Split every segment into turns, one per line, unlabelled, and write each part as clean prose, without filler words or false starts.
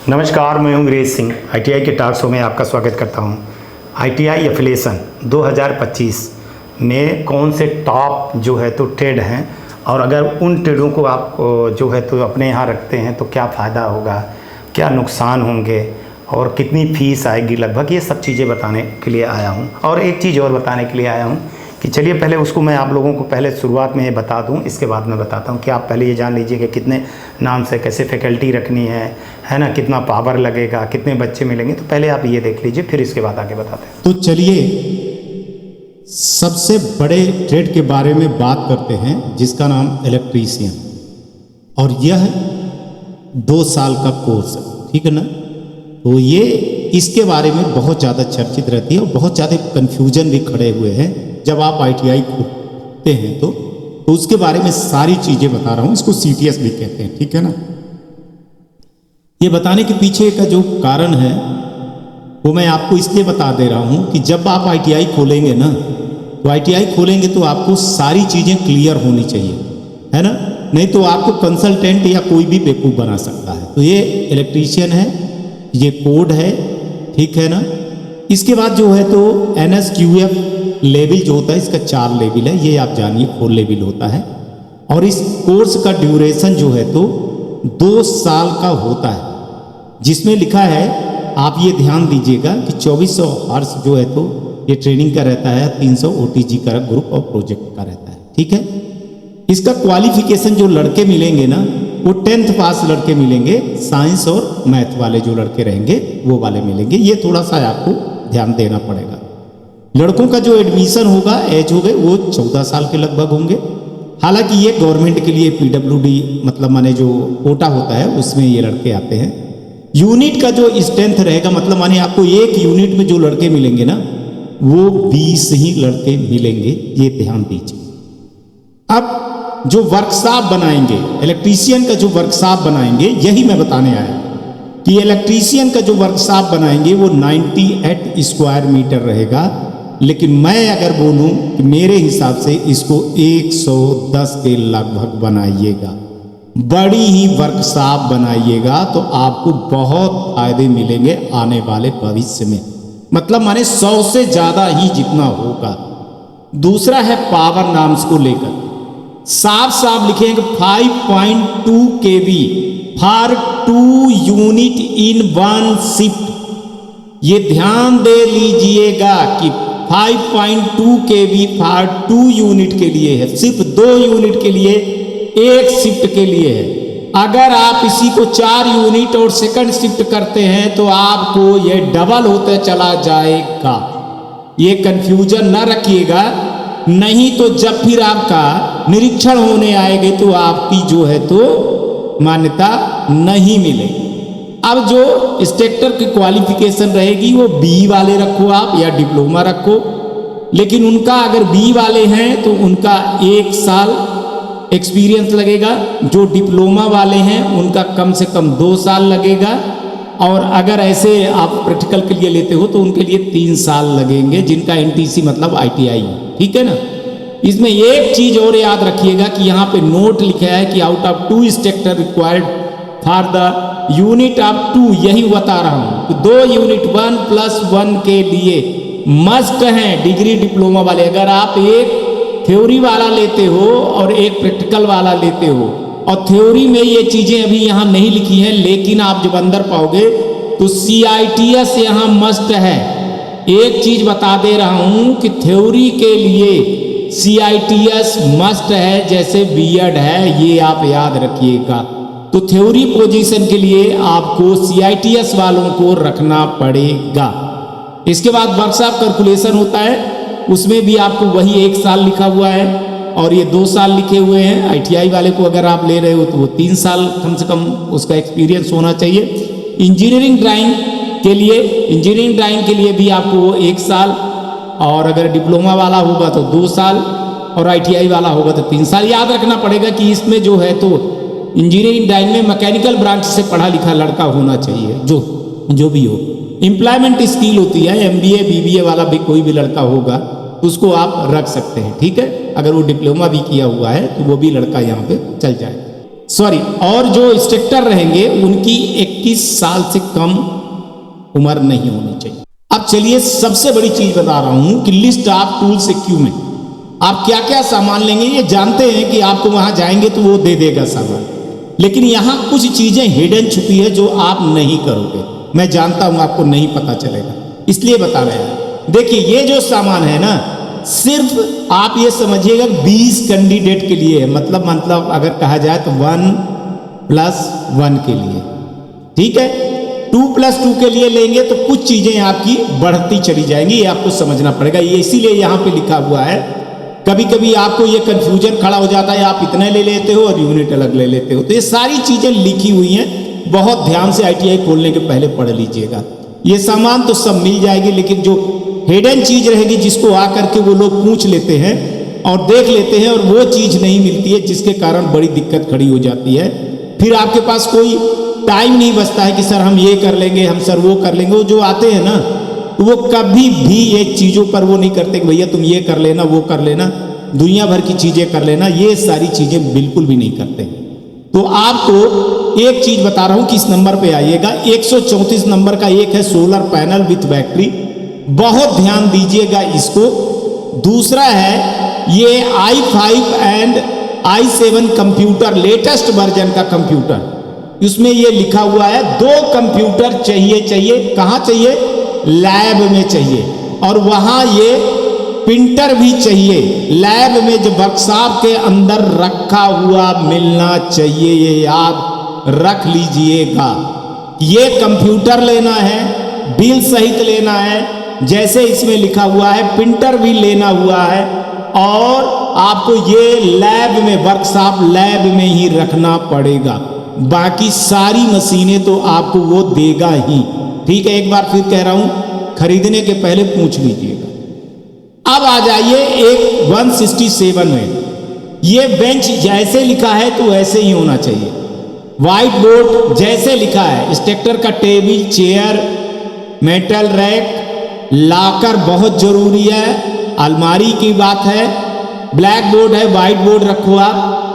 नमस्कार, मैं हूं अंग्रेज सिंह। आईटीआई के टॉक शो में आपका स्वागत करता हूं। आईटीआई एफिलिएशन 2025 में कौन से टॉप जो है तो ट्रेड हैं, और अगर उन ट्रेडों को आप जो है तो अपने यहाँ रखते हैं तो क्या फ़ायदा होगा, क्या नुकसान होंगे और कितनी फ़ीस आएगी लगभग, ये सब चीज़ें बताने के लिए आया हूँ। और एक चीज़ और बताने के लिए आया हूँ कि चलिए पहले उसको मैं आप लोगों को पहले शुरुआत में ये बता दूं, इसके बाद मैं बताता हूं कि आप पहले ये जान लीजिए कि कितने नाम से कैसे फैकल्टी रखनी है ना, कितना पावर लगेगा, कितने बच्चे मिलेंगे। तो पहले आप ये देख लीजिए, फिर इसके बाद आगे बताते हैं।
तो चलिए सबसे बड़े ट्रेड के बारे में बात करते हैं, जिसका नाम इलेक्ट्रीशियन, और यह 2 साल का कोर्स है, ठीक है ना। तो ये इसके बारे में बहुत ज़्यादा चर्चित रहती है और बहुत ज़्यादा कन्फ्यूजन भी खड़े हुए हैं जब आप आईटीआई खोलते हैं तो उसके बारे में सारी चीज़ें बता रहा हूँ। इसको सीटीएस भी कहते हैं, ठीक है ना। ये बताने के पीछे का जो कारण है वो मैं आपको इसलिए बता दे रहा हूँ कि जब आप आईटीआई खोलेंगे ना, तो आईटीआई खोलेंगे तो आपको सारी चीज़ें क्लियर होनी चाहिए, है ना। नहीं तो आपको कंसल्टेंट या कोई भी बेवकूफ़ बना सकता है। तो ये इलेक्ट्रीशियन है, ये कोड है, ठीक है ना। इसके बाद जो है तो NSQF लेवल जो होता है, इसका 4 लेवल है, ये आप जानिए 4 लेवल होता है। और इस कोर्स का ड्यूरेशन जो है तो 2 साल का होता है, जिसमें लिखा है, आप ये ध्यान दीजिएगा कि 2400 आवर्स जो है तो ये ट्रेनिंग का रहता है, 300 OTG का ग्रुप और प्रोजेक्ट का रहता है, ठीक है। इसका क्वालिफिकेशन जो लड़के मिलेंगे ना, वो 10th पास लड़के मिलेंगे, साइंस और मैथ वाले जो लड़के रहेंगे वो वाले मिलेंगे। ये थोड़ा सा आपको ध्यान देना पड़ेगा। लड़कों का जो एडमिशन होगा, एज हो गए, वो 14 साल के लगभग होंगे। हालांकि ये गवर्नमेंट के लिए PWD मतलब माने जो कोटा होता है उसमें ये लड़के आते हैं। यूनिट का जो स्ट्रेंथ रहेगा, मतलब माने आपको एक यूनिट में जो लड़के मिलेंगे ना, वो 20 ही लड़के मिलेंगे, ये ध्यान दीजिए। अब जो वर्कशॉप बनाएंगे, इलेक्ट्रीशियन का जो वर्कशॉप बनाएंगे, यही मैं बताने आया कि इलेक्ट्रीशियन का जो वर्कशॉप बनाएंगे वो 98 स्क्वायर मीटर रहेगा। लेकिन मैं अगर बोलूं कि मेरे हिसाब से इसको 110 के लगभग बनाइएगा, बड़ी ही वर्कशॉप बनाइएगा, तो आपको बहुत फायदे मिलेंगे आने वाले भविष्य में, मतलब माने 100 से ज़्यादा ही जितना होगा। दूसरा है पावर नाम्स को लेकर, साफ साफ लिखेंगे 5.2 kV for 2 unit in 1 shift. ये ध्यान दे लीजिएगा कि 5.2 kV फॉर 2 यूनिट के लिए है, सिर्फ 2 यूनिट के लिए, एक शिफ्ट के लिए है। अगर आप इसी को 4 यूनिट और सेकंड शिफ्ट करते हैं तो आपको ये डबल होते चला जाएगा। ये कंफ्यूजन न रखिएगा, नहीं तो जब फिर आपका निरीक्षण होने आएंगे तो आपकी जो है तो मान्यता नहीं मिलेगी। अब जो इंस्ट्रक्टर की क्वालिफिकेशन रहेगी वो B वाले रखो आप, या डिप्लोमा रखो। लेकिन उनका अगर B वाले हैं तो उनका 1 साल एक्सपीरियंस लगेगा, जो डिप्लोमा वाले हैं उनका कम से कम 2 साल लगेगा, और अगर ऐसे आप प्रैक्टिकल के लिए लेते हो तो उनके लिए 3 साल लगेंगे, जिनका NTC मतलब ITI, ठीक है ना। इसमें एक चीज और याद रखिएगा कि यहाँ पे नोट लिखा है कि out of 2 instructor required for the unit of 2, यही बता रहा हूँ कि 2 यूनिट 1+1 के लिए मस्ट हैं डिग्री डिप्लोमा वाले। अगर आप एक थ्योरी वाला लेते हो और एक प्रैक्टिकल वाला लेते हो, और थ्योरी में ये चीज़ें अभी यहाँ नहीं लिखी हैं, लेकिन आप जब अंदर पाओगे तो CITS यहाँ मस्ट है। एक चीज बता दे रहा हूँ कि थ्योरी के लिए CITS मस्ट है, जैसे B.Ed है, ये आप याद रखिएगा। तो थ्योरी पोजीशन के लिए आपको CITS वालों को रखना पड़ेगा। इसके बाद वर्कशॉप कैलकुलेशन होता है, उसमें भी आपको वही 1 साल लिखा हुआ है, और ये 2 साल लिखे हुए हैं। ITI वाले को अगर आप ले रहे हो तो वो 3 साल कम से कम उसका एक्सपीरियंस होना चाहिए। इंजीनियरिंग ड्राइंग के लिए भी आपको 1 साल, और अगर डिप्लोमा वाला होगा तो 2 साल, और ITI वाला होगा तो 3 साल। याद रखना पड़ेगा कि इसमें जो है तो इंजीनियरिंग ड्राइंग में मैकेनिकल ब्रांच से पढ़ा लिखा लड़का होना चाहिए, जो भी हो। एम्प्लॉयमेंट स्किल होती है, MBA BBA वाला भी कोई भी लड़का होगा उसको आप रख सकते हैं, ठीक है। अगर वो डिप्लोमा भी किया हुआ है तो वो भी लड़का यहाँ पे चल जाएगा। सॉरी, और जो इंस्ट्रक्टर रहेंगे उनकी 21 साल से कम उम्र नहीं होनी चाहिए। अब चलिए सबसे बड़ी चीज बता रहा हूं कि लिस्ट ऑफ टूल्स इक्विपमेंट, आप क्या क्या सामान लेंगे। ये जानते हैं कि आपको वहां जाएंगे तो वो दे देगा सामान, लेकिन यहां कुछ चीजें हिडन छुपी है जो आप नहीं करोगे। मैं जानता हूं आपको नहीं पता चलेगा, इसलिए बता रहे हैं। देखिए ये जो सामान है ना, सिर्फ आप ये समझिएगा 20 कैंडिडेट के लिए है, मतलब अगर कहा जाए तो 1+1 के लिए, ठीक है। 2+2 के लिए लेंगे तो कुछ चीजें आपकी बढ़ती चली जाएंगी, ये आपको समझना पड़ेगा। ये इसीलिए यहाँ पे लिखा हुआ है। कभी कभी आपको ये कंफ्यूजन खड़ा हो जाता है, आप इतने ले लेते हो और यूनिट अलग ले लेते हो। तो ये सारी चीजें लिखी हुई हैं, बहुत ध्यान से ITI खोलने के पहले पढ़ लीजिएगा। ये सामान तो सब मिल जाएगी, लेकिन जो हिडन चीज रहेगी जिसको आकर के वो लोग पूछ लेते हैं और देख लेते हैं और वो चीज नहीं मिलती है, जिसके कारण बड़ी दिक्कत खड़ी हो जाती है। फिर आपके पास कोई टाइम नहीं बचता है कि सर हम ये कर लेंगे, हम सर वो कर लेंगे। वो जो आते हैं ना, तो वो कभी भी ये चीज़ों पर वो नहीं करते कि भैया तुम ये कर लेना, वो कर लेना, दुनिया भर की चीज़ें कर लेना। ये सारी चीज़ें बिल्कुल भी नहीं करते। तो आपको एक चीज़ बता रहा हूँ कि इस नंबर पे आइएगा। 134 नंबर का एक है सोलर पैनल विथ बैटरी, बहुत ध्यान दीजिएगा इसको। दूसरा है ये i5 and i7 computer, latest version का कंप्यूटर। इसमें ये लिखा हुआ है 2 कंप्यूटर चाहिए। कहाँ चाहिए? लैब में चाहिए। और वहाँ ये प्रिंटर भी चाहिए, लैब में जो वर्कशॉप के अंदर रखा हुआ मिलना चाहिए। ये याद रख लीजिएगा। ये कंप्यूटर लेना है, बिल सहित लेना है, जैसे इसमें लिखा हुआ है। प्रिंटर भी लेना हुआ है और आपको ये लैब में, वर्कशॉप लैब में ही रखना पड़ेगा। बाकी सारी मशीनें तो आपको वो देगा ही, ठीक है। एक बार फिर कह रहा हूं, खरीदने के पहले पूछ लीजिएगा। अब आ जाइए एक 167 में। ये बेंच जैसे लिखा है तो वैसे ही होना चाहिए। व्हाइट बोर्ड जैसे लिखा है, इंस्ट्रक्टर का table, chair, metal rack, locker बहुत जरूरी है, अलमारी की बात है, ब्लैक बोर्ड है, व्हाइट बोर्ड रखो आप।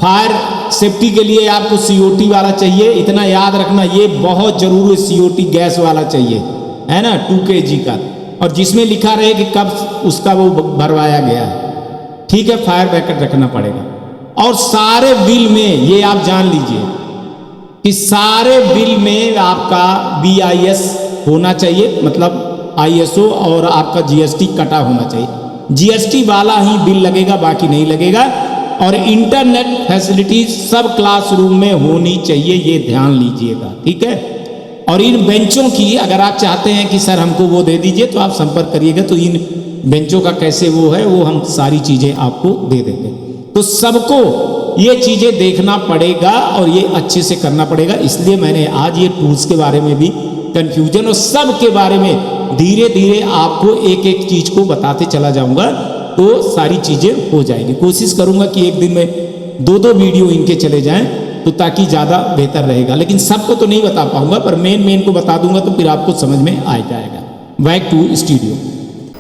फायर सेफ्टी के लिए आपको COT वाला चाहिए, इतना याद रखना, ये बहुत जरूरी COT गैस वाला चाहिए, है ना, 2 kg का, और जिसमें लिखा रहे कि कब उसका वो भरवाया गया है, ठीक है। फायर ब्रैकेट रखना पड़ेगा। और सारे बिल में ये आप जान लीजिए कि सारे बिल में आपका BIS होना चाहिए, मतलब ISO, और आपका GST कटा होना चाहिए। GST वाला ही बिल लगेगा, बाकी नहीं लगेगा। और इंटरनेट फैसिलिटी सब क्लासरूम में होनी चाहिए, ये ध्यान लीजिएगा, ठीक है। और इन बेंचों की अगर आप चाहते हैं कि सर हमको वो दे दीजिए तो आप संपर्क करिएगा, तो इन बेंचों का कैसे वो है, वो हम सारी चीज़ें आपको दे देंगे। तो सबको ये चीज़ें देखना पड़ेगा और ये अच्छे से करना पड़ेगा। इसलिए मैंने आज ये टूल्स के बारे में भी, कन्फ्यूजन और सब के बारे में धीरे धीरे आपको एक एक चीज़ को बताते चला जाऊँगा, तो सारी चीज़ें हो जाएगी। कोशिश करूँगा कि एक दिन में 2-2 वीडियो इनके चले जाएं, तो ताकि ज़्यादा बेहतर रहेगा। लेकिन सबको तो नहीं बता पाऊँगा, पर मेन को बता दूंगा, तो फिर आपको समझ में आ जाएगा। Back to studio.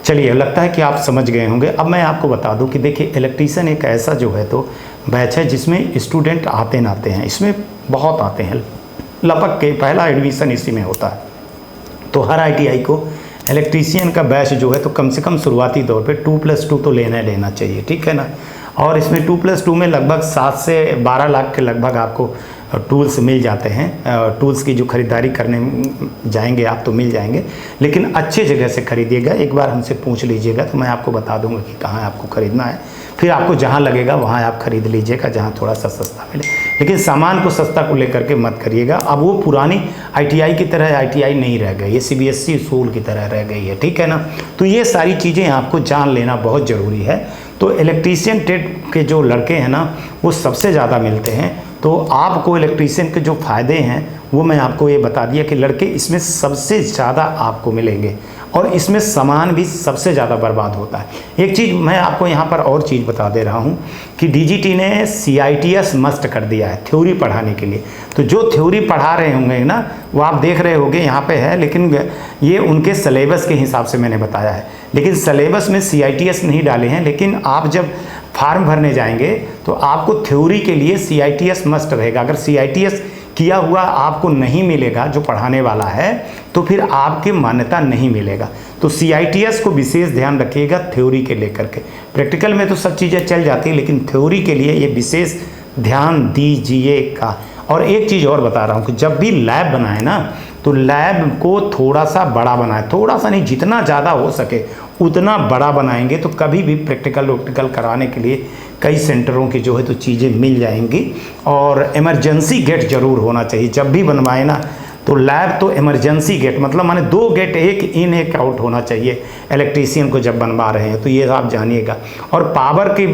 चलिए, लगता है कि आप समझ गए होंगे। अब मैं आपको बता दूं कि देखिए, इलेक्ट्रीशियन एक ऐसा जो है तो बैच है जिसमें स्टूडेंट आते नाते हैं, इसमें बहुत आते हैं, लगभग के पहला एडमिशन इसी में होता है। तो हर ITI को इलेक्ट्रीशियन का बैच जो है तो कम से कम शुरुआती तौर पे 2+2 तो लेना चाहिए, ठीक है ना। और इसमें 2+2 में लगभग 7 से 12 लाख के लगभग आपको टूल्स मिल जाते हैं। टूल्स की जो ख़रीदारी करने जाएंगे आप तो मिल जाएंगे, लेकिन अच्छे जगह से खरीदिएगा। एक बार हमसे पूछ लीजिएगा तो मैं आपको बता दूंगा कि कहाँ आपको ख़रीदना है। फिर आपको जहाँ लगेगा वहाँ आप खरीद लीजिएगा, जहाँ थोड़ा सा सस्ता मिले। लेकिन सामान को सस्ता को लेकर के मत करिएगा। अब वो पुरानी ITI की तरह ITI नहीं रह गई, ये CBSE स्कूल की तरह रह गई है, ठीक है ना। तो ये सारी चीज़ें आपको जान लेना बहुत ज़रूरी है। तो इलेक्ट्रीशियन ट्रेड के जो लड़के हैं ना, वो सबसे ज़्यादा मिलते हैं। तो आपको इलेक्ट्रीशियन के जो फ़ायदे हैं वो मैं आपको ये बता दिया कि लड़के इसमें सबसे ज़्यादा आपको मिलेंगे, और इसमें सामान भी सबसे ज़्यादा बर्बाद होता है। एक चीज़ मैं आपको यहाँ पर और चीज़ बता दे रहा हूँ कि DGT ने CITS मस्ट कर दिया है थ्योरी पढ़ाने के लिए। तो जो थ्योरी पढ़ा रहे होंगे ना, वो आप देख रहे होंगे यहाँ पे है, लेकिन ये उनके सिलेबस के हिसाब से मैंने बताया है। लेकिन सिलेबस में CITS नहीं डाले हैं, लेकिन आप जब फॉर्म भरने जाएंगे तो आपको थ्योरी के लिए CITS मस्ट रहेगा। अगर CITS किया हुआ आपको नहीं मिलेगा जो पढ़ाने वाला है तो फिर आपकी मान्यता नहीं मिलेगा। तो CITS को विशेष ध्यान रखिएगा थ्योरी के लेकर के। प्रैक्टिकल में तो सब चीज़ें चल जाती है, लेकिन थ्योरी के लिए ये विशेष ध्यान दीजिएगा। और एक चीज़ और बता रहा हूँ कि जब भी लैब बनाए ना तो लैब को थोड़ा सा बड़ा बनाए, थोड़ा सा नहीं, जितना ज़्यादा हो सके उतना बड़ा बनाएंगे तो कभी भी प्रैक्टिकल कराने के लिए कई सेंटरों की जो है तो चीज़ें मिल जाएंगी। और इमरजेंसी गेट ज़रूर होना चाहिए जब भी बनवाए ना तो लैब तो इमरजेंसी गेट, मतलब माने 2 गेट, एक इन एक आउट होना चाहिए इलेक्ट्रीशियन को जब बनवा रहे हैं, तो ये आप जानिएगा। और पावर की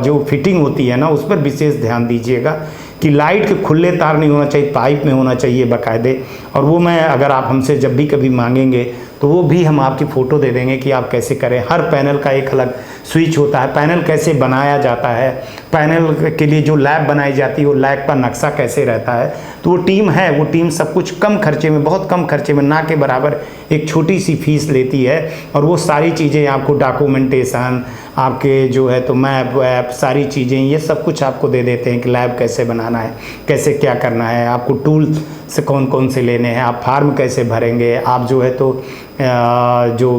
जो फिटिंग होती है ना उस पर विशेष ध्यान दीजिएगा कि लाइट के खुले तार नहीं होना चाहिए, पाइप में होना चाहिए बाकायदे। और वो मैं अगर आप हमसे जब भी कभी मांगेंगे तो वो भी हम आपकी फ़ोटो दे देंगे कि आप कैसे करें। हर पैनल का एक अलग स्विच होता है, पैनल कैसे बनाया जाता है, पैनल के लिए जो लैब बनाई जाती है वो लैब का नक्शा कैसे रहता है। तो वो टीम है, वो टीम सब कुछ कम खर्चे में, बहुत कम खर्चे में, ना के बराबर एक छोटी सी फीस लेती है। और वो सारी चीज़ें आपको डॉक्यूमेंटेशन, आपके जो है तो मैप वैप सारी चीज़ें ये सब कुछ आपको दे देते हैं कि लैब कैसे बनाना है, कैसे क्या करना है, आपको टूल से कौन कौन से लेने हैं, आप फार्म कैसे भरेंगे, आप जो है तो जो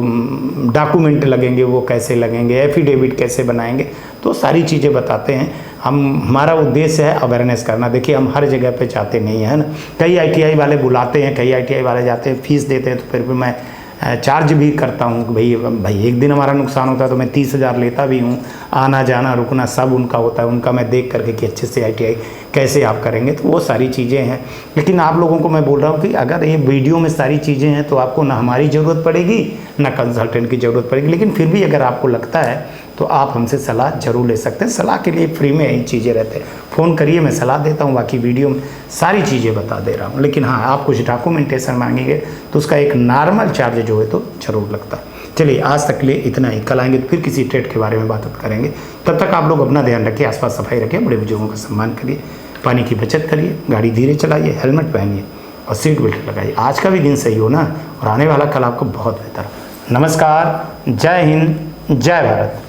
डॉक्यूमेंट लगेंगे वो कैसे लगेंगे, एफिडेविट कैसे बनाएंगे, तो सारी चीज़ें बताते हैं। हमारा उद्देश्य है अवेयरनेस करना। देखिए हम हर जगह पे जाते नहीं है ना, कई ITI वाले बुलाते हैं, कई ITI वाले जाते हैं, फीस देते हैं, तो फिर भी मैं चार्ज भी करता हूँ कि भाई एक दिन हमारा नुकसान होता है तो मैं 30,000 लेता भी हूँ, आना जाना रुकना सब उनका होता है, उनका मैं देख करके कि अच्छे से ITI कैसे आप करेंगे, तो वो सारी चीज़ें हैं। लेकिन आप लोगों को मैं बोल रहा हूँ कि अगर ये वीडियो में सारी चीज़ें हैं तो आपको ना हमारी ज़रूरत पड़ेगी ना कंसल्टेंट की ज़रूरत पड़ेगी। लेकिन फिर भी अगर आपको लगता है तो आप हमसे सलाह जरूर ले सकते हैं। सलाह के लिए फ्री में यही चीज़ें रहते हैं, फ़ोन करिए, मैं सलाह देता हूँ, बाकी वीडियो में सारी चीज़ें बता दे रहा हूँ। लेकिन हाँ, आप कुछ डॉक्यूमेंटेशन मांगेंगे तो उसका एक नॉर्मल चार्ज जो है तो ज़रूर लगता है। चलिए आज तक के लिए इतना ही, कल आएंगे तो फिर किसी ट्रेड के बारे में बात करेंगे। तब तक आप लोग अपना ध्यान रखिए, आसपास सफाई रखिए, बड़े बुजुर्गों का सम्मान करिए, पानी की बचत करिए, गाड़ी धीरे चलाइए, हेलमेट पहनिए और सीट बेल्ट लगाइए। आज का भी दिन सही हो ना, और आने वाला कल आपको बहुत बेहतर। नमस्कार, जय हिंद, जय भारत।